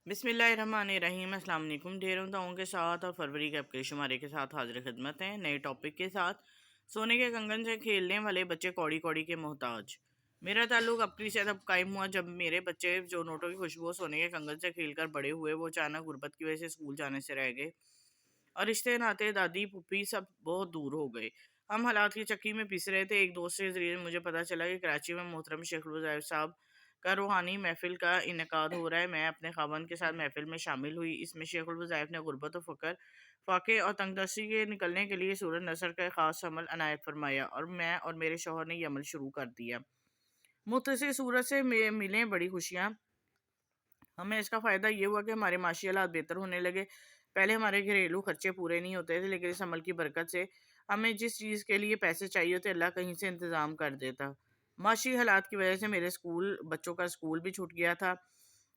بسم اللہ الرحمن الرحیم۔ السلام علیکم۔ ڈھیروں دعاؤں کے ساتھ اور فروری کے اپنے شمارے کے ساتھ حاضر خدمت ہیں نئے ٹاپک کے ساتھ۔ سونے کے کنگن سے کھیلنے والے بچے کوڑی کوڑی کے محتاج۔ میرا تعلق اپنی سے تب قائم ہوا جب میرے بچے جو نوٹوں کی خوشبو سونے کے کنگن سے کھیل کر بڑے ہوئے، وہ اچانک غربت کی وجہ سے اسکول جانے سے رہ گئے اور رشتے ناتے دادی پھوپھی سب بہت دور ہو گئے۔ ہم حالات کی چکی میں پس رہے تھے۔ ایک دوست کے ذریعے مجھے پتا چلا کہ کراچی میں محترم شیخ الوظائف صاحب کا روحانی محفل کا انعقاد ہو رہا ہے۔ میں اپنے خاوند کے ساتھ محفل میں شامل ہوئی۔ اس میں شیخ الوظائف نے غربت و فقر، فاقے اور تنگ دستی کے نکلنے کے لیے سورۃ نصر کا ایک خاص عمل عنایت فرمایا اور میں اور میرے شوہر نے یہ عمل شروع کر دیا۔ مختصر صورت سے ملیں بڑی خوشیاں۔ ہمیں اس کا فائدہ یہ ہوا کہ ہمارے معاشی حالات بہتر ہونے لگے۔ پہلے ہمارے گھریلو خرچے پورے نہیں ہوتے تھے، لیکن اس عمل کی برکت سے ہمیں جس چیز کے لیے پیسے چاہیے ہوتے اللہ کہیں سے انتظام کر دیتا۔ معاشی حالات کی وجہ سے میرے بچوں کا اسکول بھی چھوٹ گیا تھا۔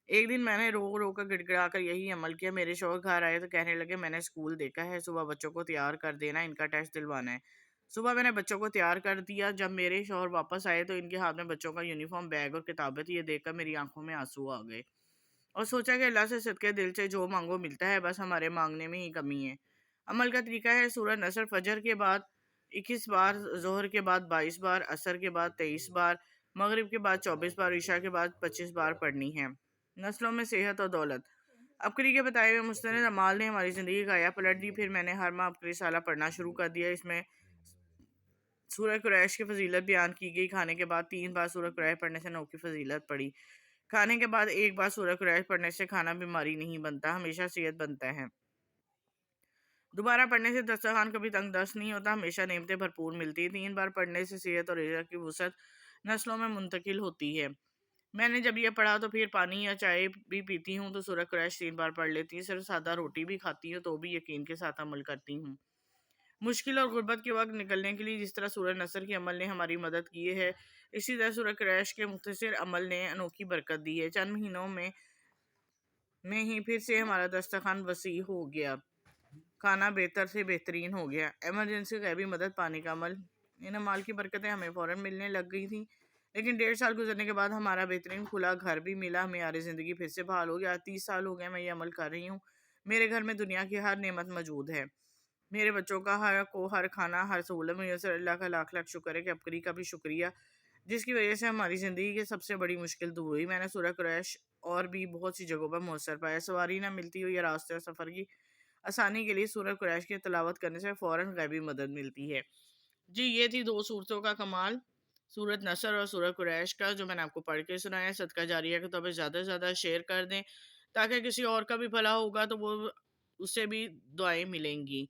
ایک دن میں نے رو کر گڑ گڑا کر یہی عمل کیا۔ میرے شوہر گھر آئے تو کہنے لگے، میں نے اسکول دیکھا ہے، صبح بچوں کو تیار کر دینا، ان کا ٹیسٹ دلوانا ہے۔ صبح میں نے بچوں کو تیار کر دیا۔ جب میرے شوہر واپس آئے تو ان کے ہاتھ میں بچوں کا یونیفارم، بیگ اور کتابیں تھی۔ یہ دیکھ کر میری آنکھوں میں آنسو آ گئے اور سوچا کہ اللہ سے صدقے دل سے جو مانگو ملتا ہے، بس ہمارے مانگنے میں ہی کمی ہے۔ عمل کا طریقہ ہے سورۃ نصر فجر کے بعد 21 بار، ظہر کے بعد 22 بار، عصر کے بعد 23 بار، مغرب کے بعد 24 بار، عشاء کے بعد 25 بار پڑھنی ہے۔ نسلوں میں صحت اور دولت۔ عبقری کے بتائے ہوئے مستند اعمال نے ہماری زندگی کا کایا پلٹ دی۔ پھر میں نے ہر ماہ عبقری سالہ پڑھنا شروع کر دیا۔ اس میں سورہ قریش کی فضیلت بیان کی گئی۔ کھانے کے بعد 3 بار سورہ قریش پڑھنے سے نو کی فضیلت پڑھی۔ کھانے کے بعد 1 بار سورہ قریش پڑھنے سے کھانا بیماری نہیں بنتا، ہمیشہ صحت بنتا ہے۔ دوبارہ پڑھنے سے دسترخوان کبھی تنگ دست نہیں ہوتا، ہمیشہ نعمتیں بھرپور ملتی۔ 3 بار پڑھنے سے صحت اور رزق کی وسعت نسلوں میں منتقل ہوتی ہے۔ میں نے جب یہ پڑھا تو پھر پانی یا چائے بھی پیتی ہوں تو سورہ قریش 3 بار پڑھ لیتی ہوں۔ صرف سادہ روٹی بھی کھاتی ہوں تو بھی یقین کے ساتھ عمل کرتی ہوں۔ مشکل اور غربت کے وقت نکلنے کے لیے جس طرح سورہ نصر کے عمل نے ہماری مدد کی ہے، اسی طرح سورہ قریش کے مختصر عمل نے انوکھی برکت دی ہے۔ چند مہینوں میں ہی پھر سے ہمارا دسترخوان وسیع ہو گیا، کھانا بہتر سے بہترین ہو گیا۔ ایمرجنسی غیبی مدد پانے کا عمل، ان اعمال کی برکتیں ہمیں فوراً ملنے لگ گئی تھیں، لیکن 1.5 سال گزرنے کے بعد ہمارا بہترین کھلا گھر بھی ملا، معیار زندگی پھر سے بحال ہو گیا۔ 30 سال ہو گئے میں یہ عمل کر رہی ہوں۔ میرے گھر میں دنیا کی ہر نعمت موجود ہے، میرے بچوں کا ہر کھانا، ہر سہولت میسر۔ اللہ کا لاکھ لاکھ شکر ہے کہ عبقری کا بھی شکریہ، جس کی وجہ سے ہماری زندگی کی سب سے بڑی مشکل دور ہوئی۔ میں نے سورہ قریش اور بھی بہت سی جگہوں پر مؤثر پایا۔ سواری نہ ملتی ہو یا راستے اور سفر کی آسانی کے لیے سورہ قریش کی تلاوت کرنے سے فوراً غیبی مدد ملتی ہے۔ جی، یہ تھی 2 صورتوں کا کمال، سورۃ نصر اور سورہ قریش کا، جو میں نے آپ کو پڑھ کے سنایا۔ صدقہ جاریہ کے طور پہ زیادہ سے زیادہ شیئر کر دیں تاکہ کسی اور کا بھی بھلا ہوگا تو وہ اسے بھی دعائیں ملیں گی۔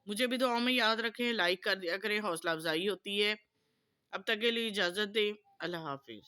مجھے بھی دعاؤں میں یاد رکھیں، لائک کر دیا کریں، حوصلہ افزائی ہوتی ہے۔ اب تک کے لیے اجازت دیں، اللہ حافظ۔